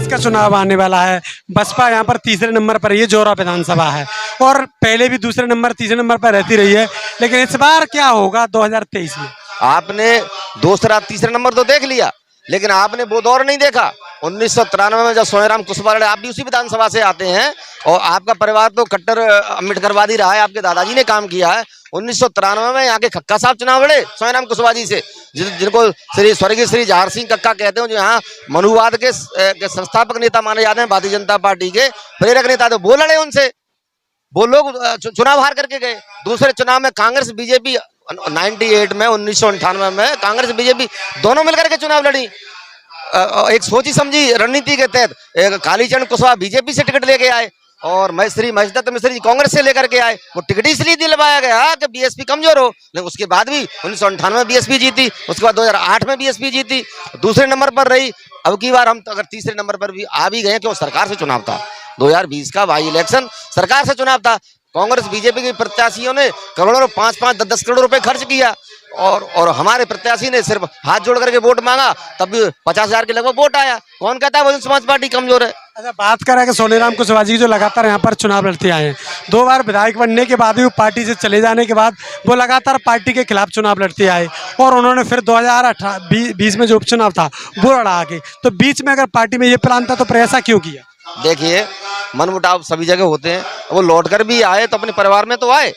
का चुनाव आने वाला है। बसपा यहाँ पर तीसरे नंबर पर, ये जोरा विधानसभा है और पहले भी दूसरे नंबर तीसरे नंबर पर रहती रही है, लेकिन इस बार क्या होगा 2023 में? आपने दूसरा तीसरा नंबर तो देख लिया, लेकिन आपने वो दौर नहीं देखा 1993 में जब सोनेराम कुशवाहा लड़े। आप भी उसी विधानसभा से आते हैं और आपका परिवार तो कट्टर अम्बेडकरवादी रहा है, आपके दादाजी ने काम किया है। 1993 में यहाँ के खक्का साहब चुनाव लड़े सोनेराम कुशवाहा जी से, जिनको श्री स्वर्गीय श्री जवाहर सिंह कक्का कहते हैं, जो यहाँ मनुवाद के संस्थापक नेता माने जाते हैं, भारतीय जनता पार्टी के प्रेरक नेता, तो वो लड़े उनसे, वो लोग चुनाव हार करके गए। दूसरे चुनाव में कांग्रेस बीजेपी 98 में 1998 में कांग्रेस बीजेपी दोनों मिलकर के चुनाव लड़ी। एक सोची समझी रणनीति के तहत कालीचरण कुशवाहा बीजेपी से टिकट लेके आए और महेशदत्त मिश्र जी कांग्रेस से लेकर के आए। वो टिकट इसलिए दिलवाया गया कि बीएसपी कमजोर हो, लेकिन उसके बाद भी 1998 में बीएसपी जीती, उसके बाद 2008 में बीएसपी जीती, दूसरे नंबर पर रही। अब की बार हम तो अगर तीसरे नंबर पर भी आ भी गए, क्यों? सरकार से चुनाव था 2020 का बाई इलेक्शन, सरकार से चुनाव था। कांग्रेस बीजेपी के प्रत्याशियों ने करोड़ों 5-5 10-10 करोड़ रुपए खर्च किया और हमारे प्रत्याशी ने सिर्फ हाथ जोड़ करके वोट मांगा, तब भी 50,000 के लगभग वोट आया। कौन कहता है बहुजन समाज पार्टी कमजोर है? अच्छा, बात करें कि सोनेराम कुशवाहा जी जो लगातार यहाँ पर चुनाव लड़ते आए हैं, 2 बार विधायक बनने के बाद भी, वो पार्टी से चले जाने के बाद वो लगातार पार्टी के खिलाफ चुनाव लड़ते आए और उन्होंने फिर 2020 में जो उपचुनाव था वो लड़ा आगे। तो बीच में अगर पार्टी में ये प्लान था तो फिर ऐसा क्यों किया? देखिए, मनमुटाव सभी जगह होते हैं, वो लौट कर भी आए तो अपने परिवार में तो आए।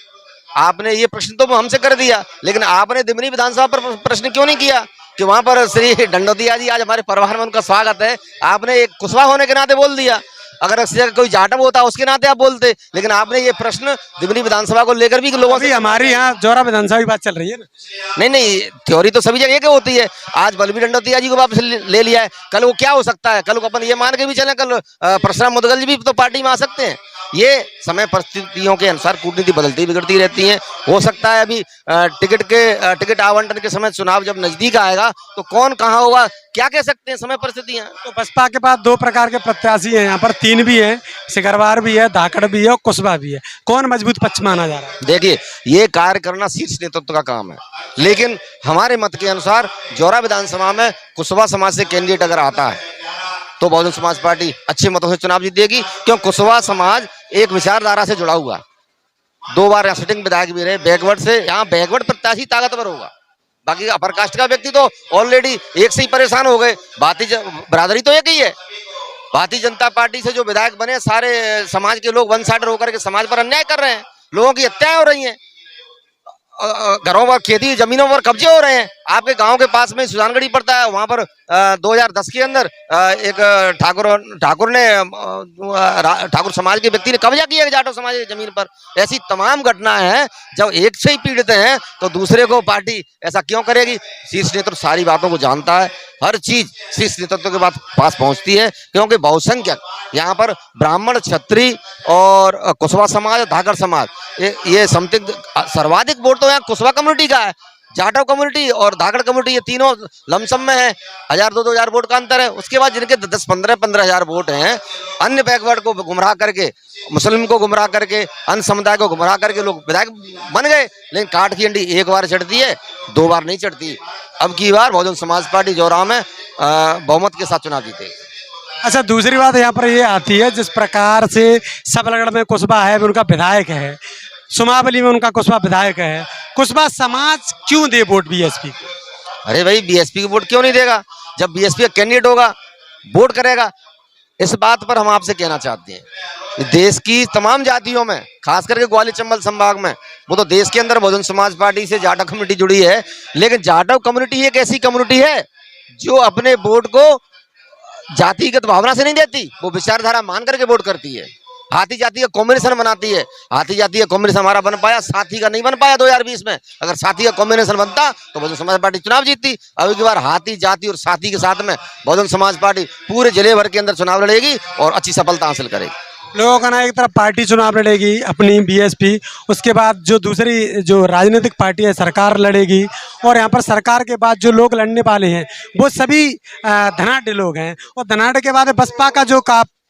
आपने ये प्रश्न तो हमसे कर दिया, लेकिन आपने दिमनी विधानसभा पर प्रश्न क्यों नहीं किया कि वहां पर श्री डंडोतिया जी आज हमारे परिवार में, उनका स्वागत है। आपने एक कुशवाहा होने के नाते बोल दिया, अगर कोई जाटव होता उसके नाते आप बोलते, लेकिन आपने ये प्रश्न दिमनी विधानसभा को लेकर भी लोगों से। हमारे यहाँ जोरा विधानसभा की बात चल रही है ना? नहीं, थ्योरी तो सभी जगह के होती है। आज बलबीर डंडोतिया जी को वापस ले लिया है, कल वो क्या हो सकता है? कल को अपन ये मान के भी चले, कल परशुराम मुदगल जी भी तो पार्टी में आ सकते हैं। ये समय परिस्थितियों के अनुसार कूटनीति बदलती बिगड़ती रहती है। हो सकता है अभी टिकट आवंटन के समय, चुनाव जब नजदीक आएगा तो कौन कहाँ होगा क्या कह सकते हैं, समय परिस्थितियां। तो बसपा के पास 2 प्रकार के प्रत्याशी हैं, यहाँ पर 3 भी हैं, सिकरवार भी है, धाकड़ भी है और कुशवाहा भी है। कौन मजबूत पक्ष माना जा रहा है? देखिए, ये कार्य करना शीर्ष नेतृत्व का काम है, लेकिन हमारे मत के अनुसार जोरा विधानसभा में कुशवाहा समाज से कैंडिडेट अगर आता है तो बहुजन समाज पार्टी अच्छे मतों से चुनाव जीतेगी, क्यों? कुशवाहा समाज एक विचारधारा से जुड़ा हुआ, 2 बार यहाँ सिटिंग विधायक भी रहे बैकवर्ड से। यहाँ बैकवर्ड प्रत्याशी ताकतवर होगा, बाकी अपर कास्ट का व्यक्ति तो ऑलरेडी एक से ही परेशान हो गए। बरादरी तो एक ही है। भारतीय जनता पार्टी से जो विधायक बने, सारे समाज के लोग वन साइडर होकर के समाज पर अन्याय कर रहे हैं, लोगों की हत्याएं हो रही हैं, घरों पर, खेती जमीनों पर कब्जे हो रहे हैं। आपके गांव के पास में सुजानगढ़ी पड़ता है, वहां पर 2010 के अंदर एक ठाकुर समाज के व्यक्ति ने कब्जा किया जाटो समाज की जमीन पर। ऐसी तमाम घटनाएं हैं। जब एक से ही पीड़ित हैं तो दूसरे को पार्टी ऐसा क्यों करेगी? शीर्ष नेतृत्व सारी बातों को जानता है, हर चीज शीर्ष नेतृत्व के पास पहुंचती है, क्योंकि बहुसंख्यक यहाँ पर ब्राह्मण, क्षत्रिय और कुशवाहा समाज, धाकड़ समाज, ये समथिंग सर्वाधिक वोट तो यहाँ कुशवाहा कम्युनिटी का है। जाटव कम्युनिटी और धाकड़ कम्युनिटी ये तीनों लमसम में है, 1000-2-2 हजार वोट का अंतर है। उसके बाद जिनके 10-15 हजार वोट हैं, अन्य बैकवर्ड को गुमराह करके, मुस्लिम को गुमराह करके, अन्य समुदाय को गुमराह करके लोग विधायक बन गए। लेकिन काट की अंडी 1 बार चढ़ती है, 2 बार नहीं चढ़ती। अब की बार बहुजन समाज पार्टी जोरा में बहुमत के साथ चुनाव जीते। अच्छा, दूसरी बात यहाँ पर ये आती है, जिस प्रकार से सबलगढ़ में कुशवाहा है, उनका विधायक है, सुमावली में उनका कुशवाहा विधायक है, कुशवाहा समाज क्यों दे वोट बीएसपी को? अरे भाई, बीएसपी को वोट क्यों नहीं देगा? जब बीएसपी का कैंडिडेट होगा वोट करेगा। इस बात पर हम आपसे कहना चाहते हैं, देश की तमाम जातियों में, खास करके ग्वालियर चंबल संभाग में, वो तो देश के अंदर बहुजन समाज पार्टी से जाटव कम्युनिटी जुड़ी है, लेकिन जाटव कम्युनिटी एक ऐसी कम्युनिटी है जो अपने वोट को जातिगत भावना से नहीं देती, वो विचारधारा मान करके वोट करती है। हाथी जाति का कॉम्बिनेशन बनाती है। हाथी जाति का कॉम्बिनेशन हमारा बन पाया, साथी का नहीं बन पाया 2020 में। अगर साथी का कॉम्बिनेशन बनता तो बहुजन समाज पार्टी चुनाव जीतती। अब की बार हाथी जाति और साथी के साथ में बहुजन समाज पार्टी पूरे जिले भर के अंदर चुनाव लड़ेगी और अच्छी सफलता हासिल करेगी। लोगों का ना, एक तरफ पार्टी चुनाव लड़ेगी अपनी बीएसपी, उसके बाद जो दूसरी जो राजनीतिक पार्टी है सरकार लड़ेगी, और यहाँ पर सरकार के बाद जो लोग लड़ने वाले हैं वो सभी धनाढ़ लोग हैं। और धनाढ़ के बाद बसपा का जो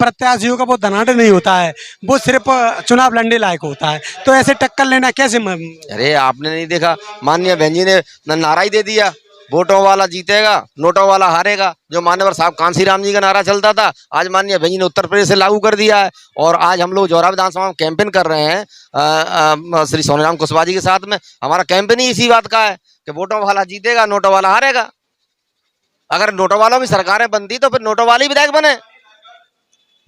प्रत्याशियों का वो धनाढ़ नहीं होता है, वो सिर्फ चुनाव लड़ने लायक होता है। तो ऐसे टक्कर लेना कैसे? अरे, आपने नहीं देखा, माननीय बहन जी ने नारा ही दे दिया, वोटों वाला जीतेगा, नोटों वाला हारेगा। जो मान्यवर साहब कांसीराम जी का नारा चलता था, आज माननीय भाई ने उत्तर प्रदेश से लागू कर दिया है। और आज हम लोग जौरा विधानसभा में कैंपेन कर रहे हैं श्री सोनेराम कुशवाहा जी के साथ में। हमारा कैंपेन ही इसी बात का है कि वोटों वाला जीतेगा, नोटों वाला हारेगा। अगर नोटों वालों की सरकारें बनती तो फिर नोटों वाले विधायक बने,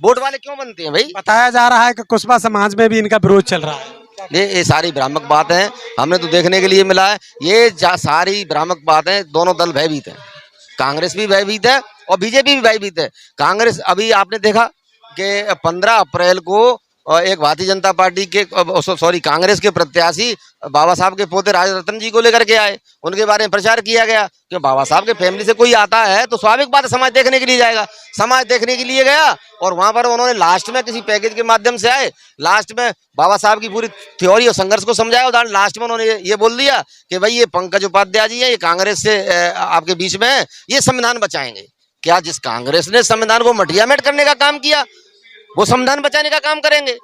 वोट वाले क्यों बनते हैं भाई? बताया जा रहा है कि कुशवाहा समाज में भी इनका विरोध चल रहा है। ये सारी भ्रामक बात है, हमने तो देखने के लिए मिला है। ये सारी भ्रामक बातें, दोनों दल भयभीत हैं, कांग्रेस भी भयभीत है और बीजेपी भी भयभीत है। कांग्रेस, अभी आपने देखा कि 15 अप्रैल को एक भारतीय जनता पार्टी के कांग्रेस के प्रत्याशी बाबा साहब के पोते राजरत्न जी को लेकर के आए, उनके बारे में प्रचार किया गया कि बाबा साहब के फैमिली से कोई आता है तो स्वाभाविक बात है समाज देखने के लिए जाएगा। समाज देखने के लिए गया और वहां पर उन्होंने लास्ट में किसी पैकेज के माध्यम से आए, लास्ट में बाबा साहब की पूरी थ्योरी और संघर्ष को समझाया। उदाहरण लास्ट में उन्होंने ये बोल दिया कि भाई ये पंकज उपाध्याय जी है, ये कांग्रेस से आपके बीच में है, ये संविधान बचाएंगे। क्या जिस कांग्रेस ने संविधान को मटियामेट करने का काम किया वो संविधान बचाने का काम करेंगे?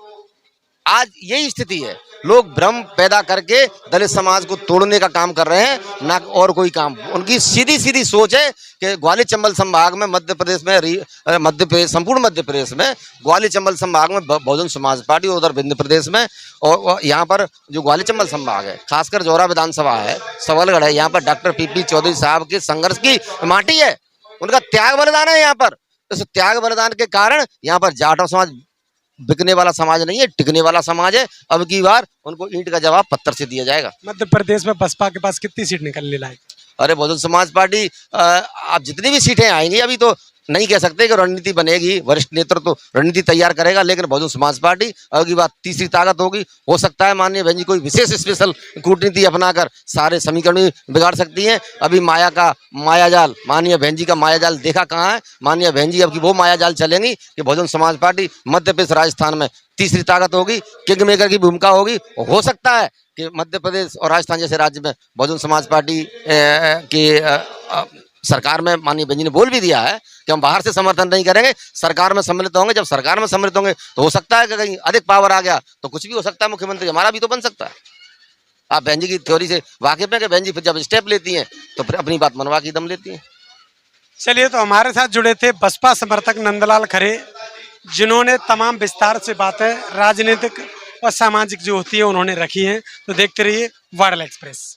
आज यही स्थिति है, लोग भ्रम पैदा करके दलित समाज को तोड़ने का काम कर रहे हैं, ना और कोई काम। उनकी सीधी सीधी सोच है कि ग्वालियर चंबल संभाग में संपूर्ण मध्य प्रदेश में ग्वालियर चंबल संभाग में बहुजन समाज पार्टी, उधर विंध्य प्रदेश में और यहाँ पर जो ग्वालियर चंबल संभाग है, खासकर जौरा विधानसभा है, सबलगढ़ है, यहाँ पर डॉक्टर पीपी चौधरी साहब के संघर्ष की माटी है, उनका त्याग बलिदान है। यहाँ पर इस त्याग बलिदान के कारण यहाँ पर जाटव समाज बिकने वाला समाज नहीं है, टिकने वाला समाज है। अब की बार उनको ईंट का जवाब पत्थर से दिया जाएगा। मध्य प्रदेश में बसपा के पास कितनी सीट निकलने लायक? अरे बहुजन समाज पार्टी आप जितनी भी सीटें आएंगी, अभी तो नहीं कह सकते कि रणनीति बनेगी, वरिष्ठ नेतृत्व तो रणनीति तैयार करेगा, लेकिन बहुजन समाज पार्टी अब की बात तीसरी ताकत होगी। हो सकता है माननीय बहन जी कोई विशेष स्पेशल कूटनीति अपनाकर सारे समीकरण भी बिगाड़ सकती हैं। अभी मायाजाल, माननीय बहन जी का मायाजाल देखा कहाँ है? माननीय बहन जी अब की वो मायाजाल चलेंगी कि बहुजन समाज पार्टी मध्य प्रदेश राजस्थान में तीसरी ताकत होगी, किंग मेकर की भूमिका होगी। हो सकता है कि मध्य प्रदेश और राजस्थान जैसे राज्य में बहुजन समाज पार्टी की सरकार में माननीय बहन जी ने बोल भी दिया है कि हम बाहर से समर्थन नहीं करेंगे, सरकार में सम्मिलित होंगे। जब सरकार में सम्मिलित होंगे तो हो सकता है कि कहीं अधिक पावर आ गया तो कुछ भी हो सकता है, मुख्यमंत्री हमारा भी तो बन सकता है। आप बहन जी की थ्योरी से वाकिफ है कि बहन जी फिर जब स्टेप लेती हैं तो फिर अपनी बात मनवा के दम लेती हैं। चलिए, तो हमारे साथ जुड़े थे बसपा समर्थक नंदलाल खरे, जिन्होंने तमाम विस्तार से बातें राजनीतिक और सामाजिक जो होती है उन्होंने रखी हैं। तो देखते रहिए वायरल एक्सप्रेस।